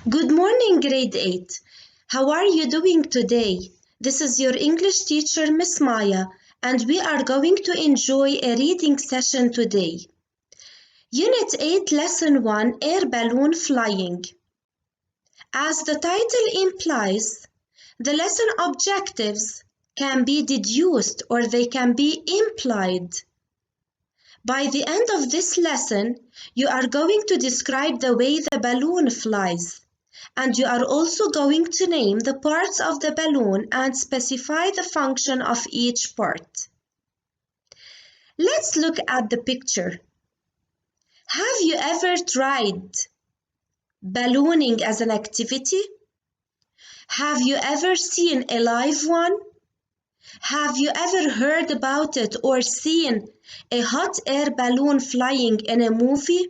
Good morning, grade 8. How are you doing today? This is your English teacher, Miss Maya, and we are going to enjoy a reading session today. Unit 8, Lesson 1, Air Balloon Flying. As the title implies, the lesson objectives can be deduced or they can be implied. By the end of this lesson, you are going to describe the way the balloon flies, and you are also going to name the parts of the balloon and specify the function of each part. Let's look at the picture. Have you ever tried ballooning as an activity? Have you ever seen a live one? Have you ever heard about it or seen a hot air balloon flying in a movie?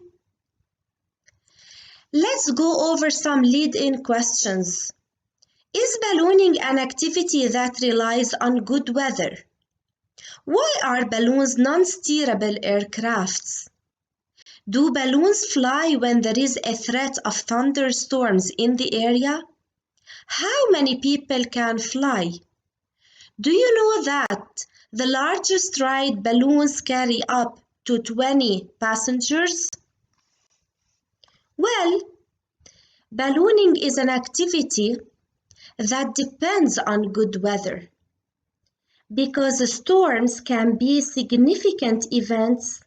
Let's go over some lead-in questions. Is ballooning an activity that relies on good weather? Why are balloons non-steerable aircrafts? Do balloons fly when there is a threat of thunderstorms in the area? How many people can fly? Do you know that the largest ride balloons carry up to 20 passengers? Well, ballooning is an activity that depends on good weather because storms can be significant events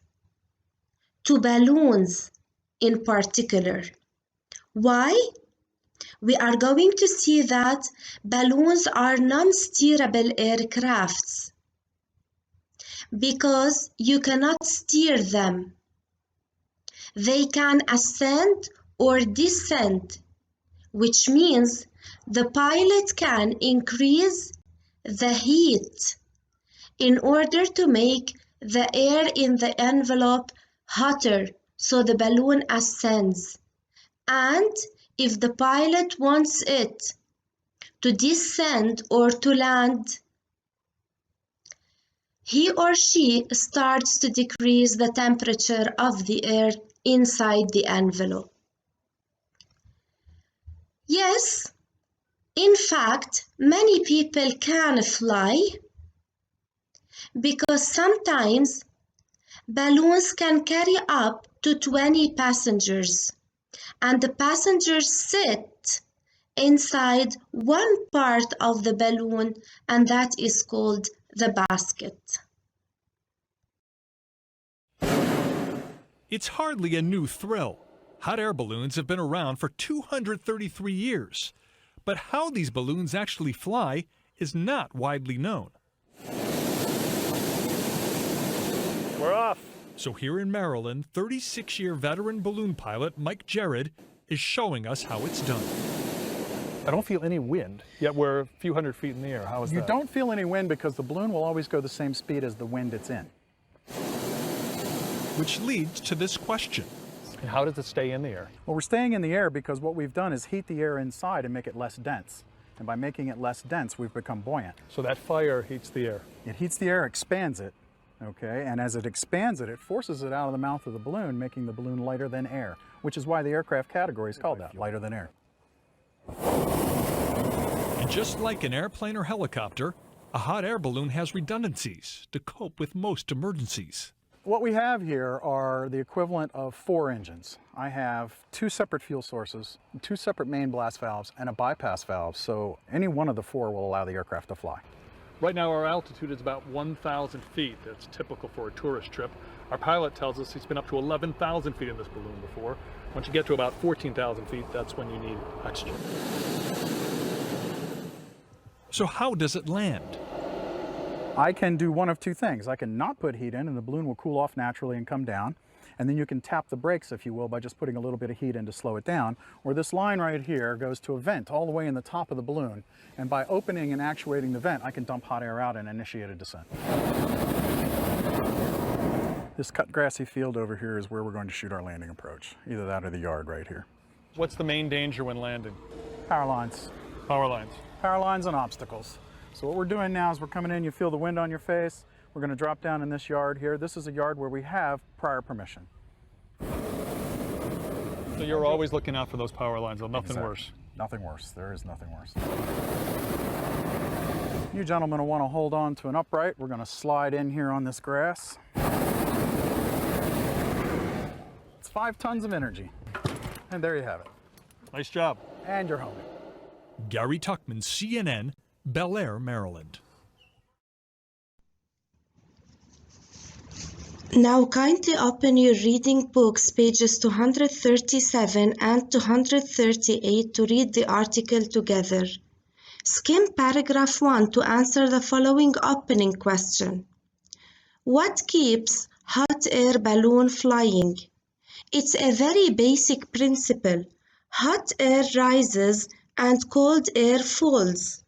to balloons in particular. Why? We are going to see that balloons are non-steerable aircrafts because you cannot steer them. They can ascend or descend, which means the pilot can increase the heat in order to make the air in the envelope hotter so the balloon ascends. And if the pilot wants it to descend or to land, he or she starts to decrease the temperature of the air inside the envelope. Yes, in fact, many people can fly because sometimes balloons can carry up to 20 passengers and the passengers sit inside one part of the balloon and that is called the basket. It's hardly a new thrill. Hot air balloons have been around for 233 years. But how these balloons actually fly is not widely known. We're off. So here in Maryland, 36-year veteran balloon pilot Mike Jared is showing us how it's done. I don't feel any wind, yet we're a few hundred feet in the air. How is that? You don't feel any wind because the balloon will always go the same speed as the wind it's in. Which leads to this question. And how does it stay in the air? Well, we're staying in the air because what we've done is heat the air inside and make it less dense. And by making it less dense, we've become buoyant. So that fire heats the air. It heats the air, expands it, okay? And as it expands it, it forces it out of the mouth of the balloon, making the balloon lighter than air, which is why the aircraft category is called that, lighter than air. And just like an airplane or helicopter, a hot air balloon has redundancies to cope with most emergencies. What we have here are the equivalent of 4 engines. I have 2 separate fuel sources, 2 separate main blast valves, and a bypass valve, so any one of the 4 will allow the aircraft to fly. Right now our altitude is about 1,000 feet. That's typical for a tourist trip. Our pilot tells us he's been up to 11,000 feet in this balloon before. Once you get to about 14,000 feet, that's when you need oxygen. So how does it land? I can do one of 2 things. I can not put heat in and the balloon will cool off naturally and come down. And then you can tap the brakes, if you will, by just putting a little bit of heat in to slow it down. Or this line right here goes to a vent all the way in the top of the balloon. And by opening and actuating the vent, I can dump hot air out and initiate a descent. This cut grassy field over here is where we're going to shoot our landing approach. Either that or the yard right here. What's the main danger when landing? Power lines. Power lines. Power lines and obstacles. So what we're doing now is we're coming in, you feel the wind on your face. We're going to drop down in this yard here. This is a yard where we have prior permission. So you're always looking out for those power lines, though, nothing Exactly. worse. Nothing worse. There is nothing worse. You gentlemen will want to hold on to an upright. We're going to slide in here on this grass. It's 5 tons of energy. And there you have it. Nice job. And you're home. Gary Tuckman, CNN, Bel Air, Maryland. Now kindly open your reading books, pages 237 and 238 to read the article together. Skim paragraph 1 to answer the following opening question. What keeps hot air balloon flying? It's a very basic principle. Hot air rises and cold air falls.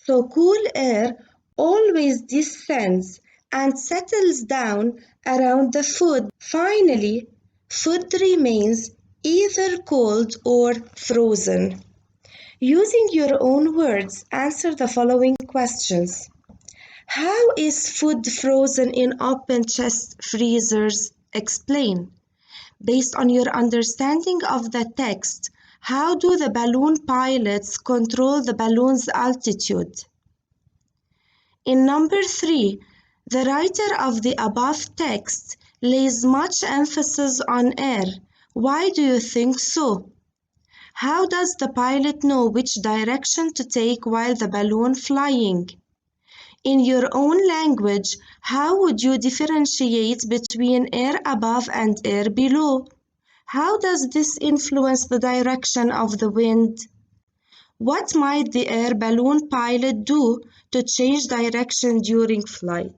So cool air always descends and settles down around the food. Finally, food remains either cold or frozen. Using your own words, answer the following questions. How is food frozen in open chest freezers? Explain. Based on your understanding of the text, how do the balloon pilots control the balloon's altitude? In number 3, the writer of the above text lays much emphasis on air. Why do you think so? How does the pilot know which direction to take while the balloon flying? In your own language, how would you differentiate between air above and air below? How does this influence the direction of the wind? What might the air balloon pilot do to change direction during flight?